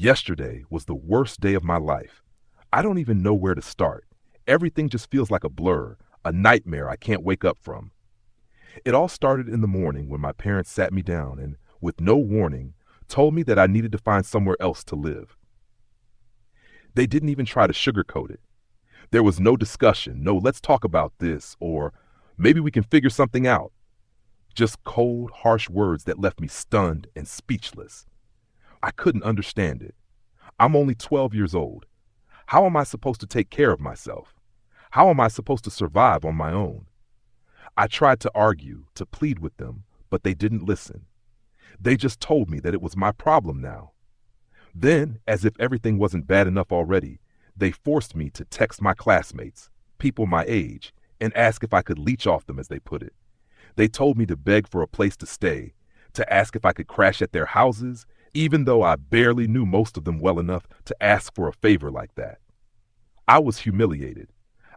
Yesterday was the worst day of my life. I don't even know where to start. Everything just feels like a blur, a nightmare I can't wake up from. It all started in the morning when my parents sat me down and, with no warning, told me that I needed to find somewhere else to live. They didn't even try to sugarcoat it. There was no discussion, no let's talk about this, or maybe we can figure something out. Just cold, harsh words that left me stunned and speechless. I couldn't understand it. I'm only 12 years old. How am I supposed to take care of myself? How am I supposed to survive on my own? I tried to argue, to plead with them, but they didn't listen. They just told me that it was my problem now. Then, as if everything wasn't bad enough already, they forced me to text my classmates, people my age, and ask if I could leech off them, as they put it. They told me to beg for a place to stay, to ask if I could crash at their houses, even though I barely knew most of them well enough to ask for a favor like that. I was humiliated.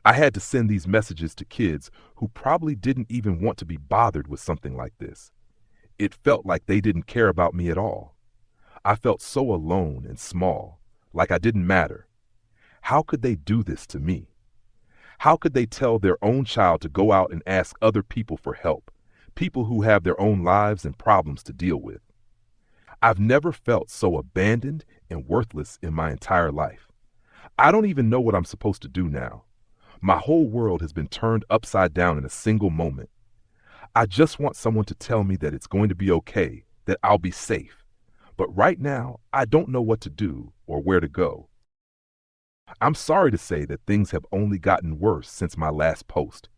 I had to send these messages to kids who probably didn't even want to be bothered with something like this. It felt like they didn't care about me at all. I felt so alone and small, like I didn't matter. How could they do this to me? How could they tell their own child to go out and ask other people for help, people who have their own lives and problems to deal with? I've never felt so abandoned and worthless in my entire life. I don't even know what I'm supposed to do now. My whole world has been turned upside down in a single moment. I just want someone to tell me that it's going to be okay, that I'll be safe. But right now, I don't know what to do or where to go. I'm sorry to say that things have only gotten worse since my last post.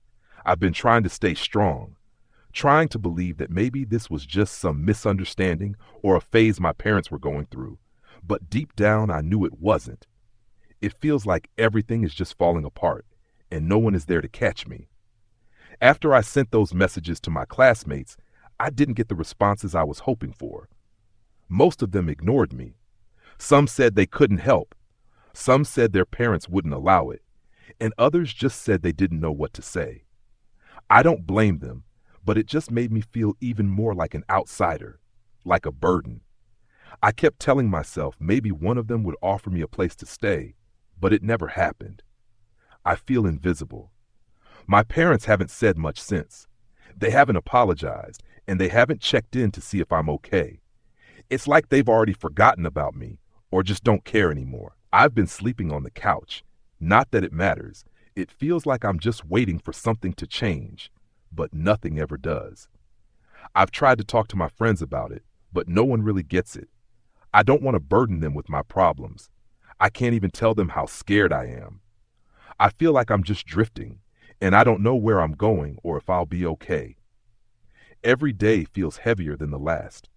I've been trying to stay strong, trying to believe that maybe this was just some misunderstanding or a phase my parents were going through, but deep down I knew it wasn't. It feels like everything is just falling apart, and no one is there to catch me. After I sent those messages to my classmates, I didn't get the responses I was hoping for. Most of them ignored me. Some said they couldn't help. Some said their parents wouldn't allow it, and others just said they didn't know what to say. I don't blame them, but it just made me feel even more like an outsider, like a burden. I kept telling myself maybe one of them would offer me a place to stay, but it never happened. I feel invisible. My parents haven't said much since. They haven't apologized, and they haven't checked in to see if I'm okay. It's like they've already forgotten about me, or just don't care anymore. I've been sleeping on the couch. Not that it matters. It feels like I'm just waiting for something to change, but nothing ever does. I've tried to talk to my friends about it, but no one really gets it. I don't want to burden them with my problems. I can't even tell them how scared I am. I feel like I'm just drifting, and I don't know where I'm going or if I'll be okay. Every day feels heavier than the last.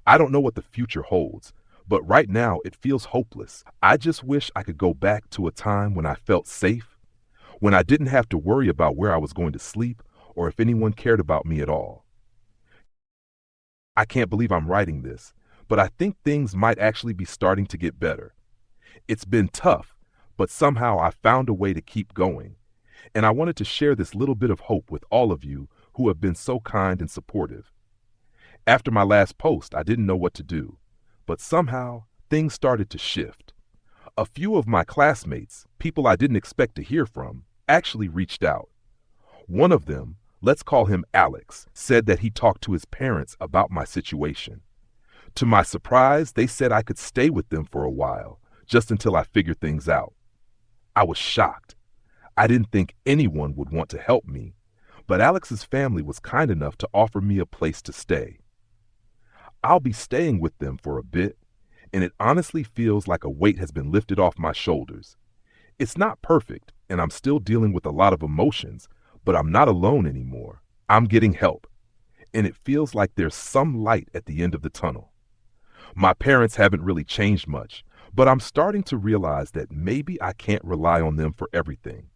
I don't know what the future holds, but right now it feels hopeless. I just wish I could go back to a time when I felt safe, when I didn't have to worry about where I was going to sleep or if anyone cared about me at all. I can't believe I'm writing this, but I think things might actually be starting to get better. It's been tough, but somehow I found a way to keep going, and I wanted to share this little bit of hope with all of you who have been so kind and supportive. After my last post, I didn't know what to do, but somehow things started to shift. A few of my classmates, people I didn't expect to hear from, actually reached out. One of them, let's call him Alex, said that he talked to his parents about my situation. To my surprise, they said I could stay with them for a while, just until I figured things out. I was shocked. I didn't think anyone would want to help me, but Alex's family was kind enough to offer me a place to stay. I'll be staying with them for a bit, and it honestly feels like a weight has been lifted off my shoulders. It's not perfect, and I'm still dealing with a lot of emotions, but I'm not alone anymore. I'm getting help, and it feels like there's some light at the end of the tunnel. My parents haven't really changed much, but I'm starting to realize that maybe I can't rely on them for everything.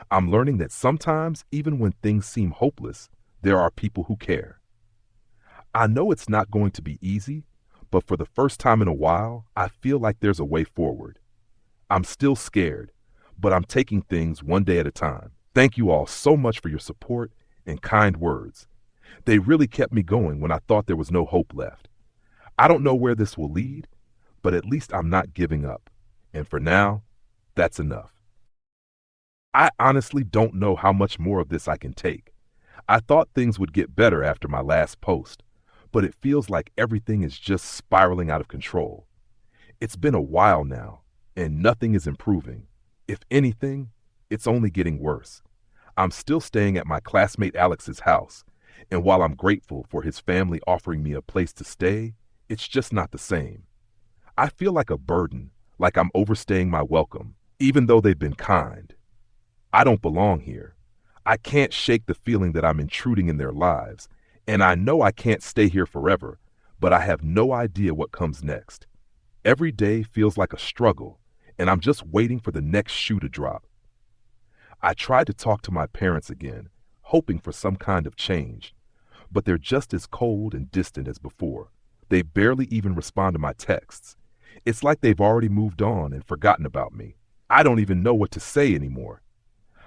I'm learning that sometimes, even when things seem hopeless, there are people who care. I know it's not going to be easy, but for the first time in a while, I feel like there's a way forward. I'm still scared, but I'm taking things one day at a time. Thank you all so much for your support and kind words. They really kept me going when I thought there was no hope left. I don't know where this will lead, but at least I'm not giving up. And for now, that's enough. I honestly don't know how much more of this I can take. I thought things would get better after my last post, but it feels like everything is just spiraling out of control. It's been a while now, and nothing is improving. If anything, it's only getting worse. I'm still staying at my classmate Alex's house, and while I'm grateful for his family offering me a place to stay, it's just not the same. I feel like a burden, like I'm overstaying my welcome, even though they've been kind. I don't belong here. I can't shake the feeling that I'm intruding in their lives, and I know I can't stay here forever, but I have no idea what comes next. Every day feels like a struggle, and I'm just waiting for the next shoe to drop. I tried to talk to my parents again, hoping for some kind of change, but they're just as cold and distant as before. They barely even respond to my texts. It's like they've already moved on and forgotten about me. I don't even know what to say anymore.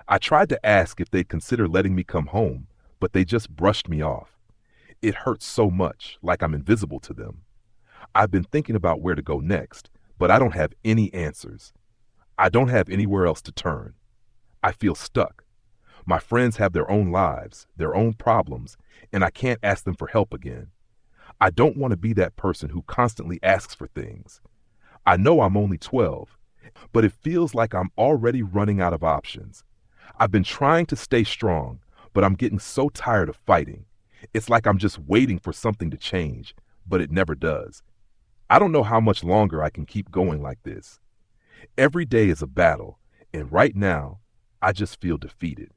I tried to ask if they'd consider letting me come home, but they just brushed me off. It hurts so much, like I'm invisible to them. I've been thinking about where to go next, but I don't have any answers. I don't have anywhere else to turn. I feel stuck. My friends have their own lives, their own problems, and I can't ask them for help again. I don't want to be that person who constantly asks for things. I know I'm only 12, but it feels like I'm already running out of options. I've been trying to stay strong, but I'm getting so tired of fighting. It's like I'm just waiting for something to change, but it never does. I don't know how much longer I can keep going like this. Every day is a battle, and right now, I just feel defeated.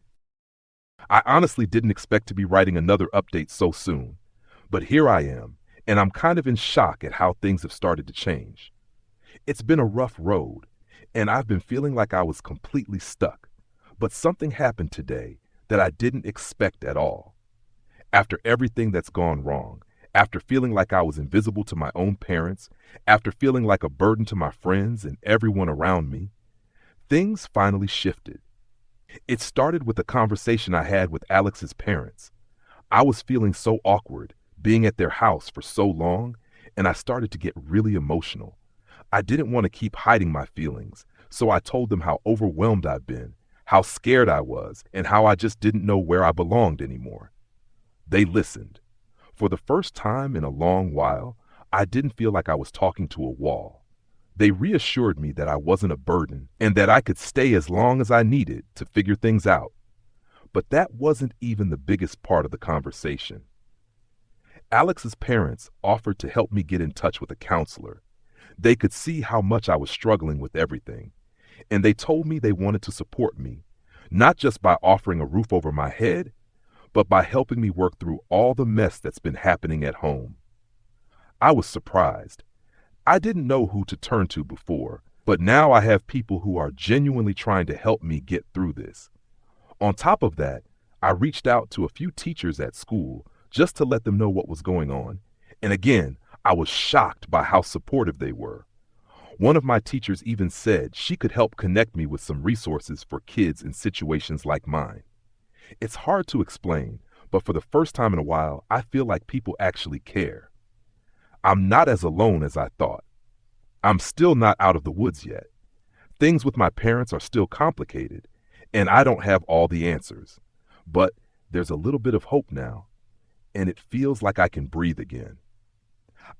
I honestly didn't expect to be writing another update so soon, but here I am, and I'm kind of in shock at how things have started to change. It's been a rough road, and I've been feeling like I was completely stuck, but something happened today that I didn't expect at all. After everything that's gone wrong, after feeling like I was invisible to my own parents, after feeling like a burden to my friends and everyone around me, things finally shifted. It started with a conversation I had with Alex's parents. I was feeling so awkward, being at their house for so long, and I started to get really emotional. I didn't want to keep hiding my feelings, so I told them how overwhelmed I've been, how scared I was, and how I just didn't know where I belonged anymore. They listened. For the first time in a long while, I didn't feel like I was talking to a wall. They reassured me that I wasn't a burden and that I could stay as long as I needed to figure things out. But that wasn't even the biggest part of the conversation. Alex's parents offered to help me get in touch with a counselor. They could see how much I was struggling with everything, and they told me they wanted to support me, not just by offering a roof over my head, but by helping me work through all the mess that's been happening at home. I was surprised. I didn't know who to turn to before, but now I have people who are genuinely trying to help me get through this. On top of that, I reached out to a few teachers at school just to let them know what was going on, and again, I was shocked by how supportive they were. One of my teachers even said she could help connect me with some resources for kids in situations like mine. It's hard to explain, but for the first time in a while, I feel like people actually care. I'm not as alone as I thought. I'm still not out of the woods yet. Things with my parents are still complicated, and I don't have all the answers. But there's a little bit of hope now, and it feels like I can breathe again.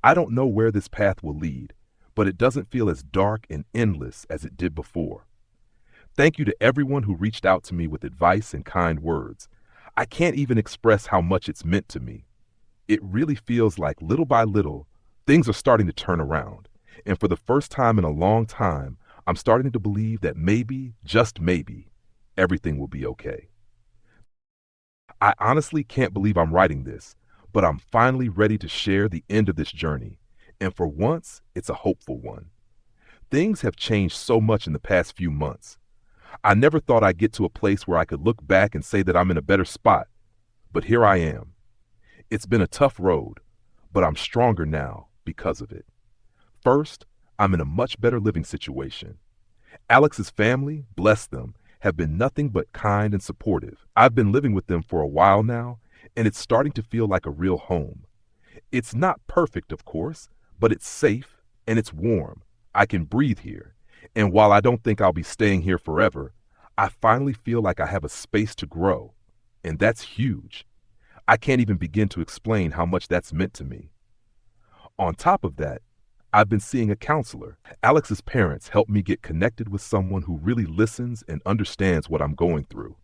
I don't know where this path will lead, but it doesn't feel as dark and endless as it did before. Thank you to everyone who reached out to me with advice and kind words. I can't even express how much it's meant to me. It really feels like little by little, things are starting to turn around. And for the first time in a long time, I'm starting to believe that maybe, just maybe, everything will be okay. I honestly can't believe I'm writing this, but I'm finally ready to share the end of this journey. And for once, it's a hopeful one. Things have changed so much in the past few months. I never thought I'd get to a place where I could look back and say that I'm in a better spot, but here I am. It's been a tough road, but I'm stronger now because of it. First, I'm in a much better living situation. Alex's family, bless them, have been nothing but kind and supportive. I've been living with them for a while now, and it's starting to feel like a real home. It's not perfect, of course, but it's safe, and it's warm. I can breathe here. And while I don't think I'll be staying here forever, I finally feel like I have a space to grow. And that's huge. I can't even begin to explain how much that's meant to me. On top of that, I've been seeing a counselor. Alex's parents helped me get connected with someone who really listens and understands what I'm going through.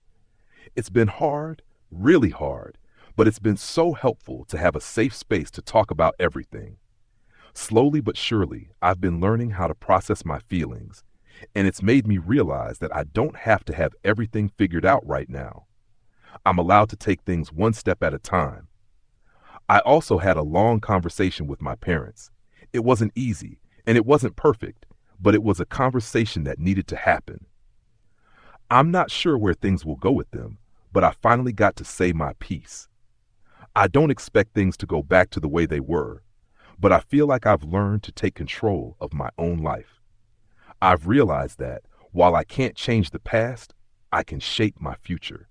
It's been hard, really hard, but it's been so helpful to have a safe space to talk about everything. Slowly but surely, I've been learning how to process my feelings, and it's made me realize that I don't have to have everything figured out right now. I'm allowed to take things one step at a time. I also had a long conversation with my parents. It wasn't easy, and it wasn't perfect, but it was a conversation that needed to happen. I'm not sure where things will go with them, but I finally got to say my piece. I don't expect things to go back to the way they were, but I feel like I've learned to take control of my own life. I've realized that while I can't change the past, I can shape my future.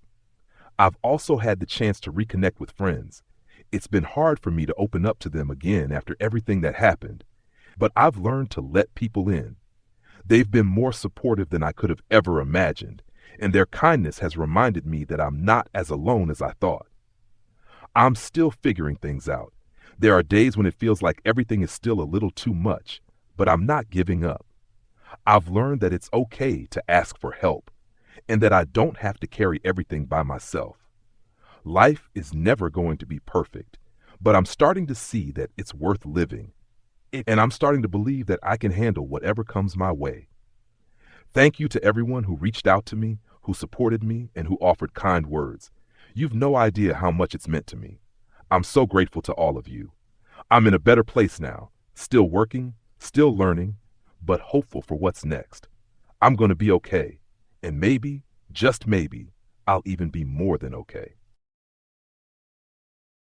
I've also had the chance to reconnect with friends. It's been hard for me to open up to them again after everything that happened, but I've learned to let people in. They've been more supportive than I could have ever imagined, and their kindness has reminded me that I'm not as alone as I thought. I'm still figuring things out. There are days when it feels like everything is still a little too much, but I'm not giving up. I've learned that it's okay to ask for help, and that I don't have to carry everything by myself. Life is never going to be perfect, but I'm starting to see that it's worth living, and I'm starting to believe that I can handle whatever comes my way. Thank you to everyone who reached out to me, who supported me, and who offered kind words. You've no idea how much it's meant to me. I'm so grateful to all of you. I'm in a better place now, still working, still learning, but hopeful for what's next. I'm going to be okay, and maybe, just maybe, I'll even be more than okay.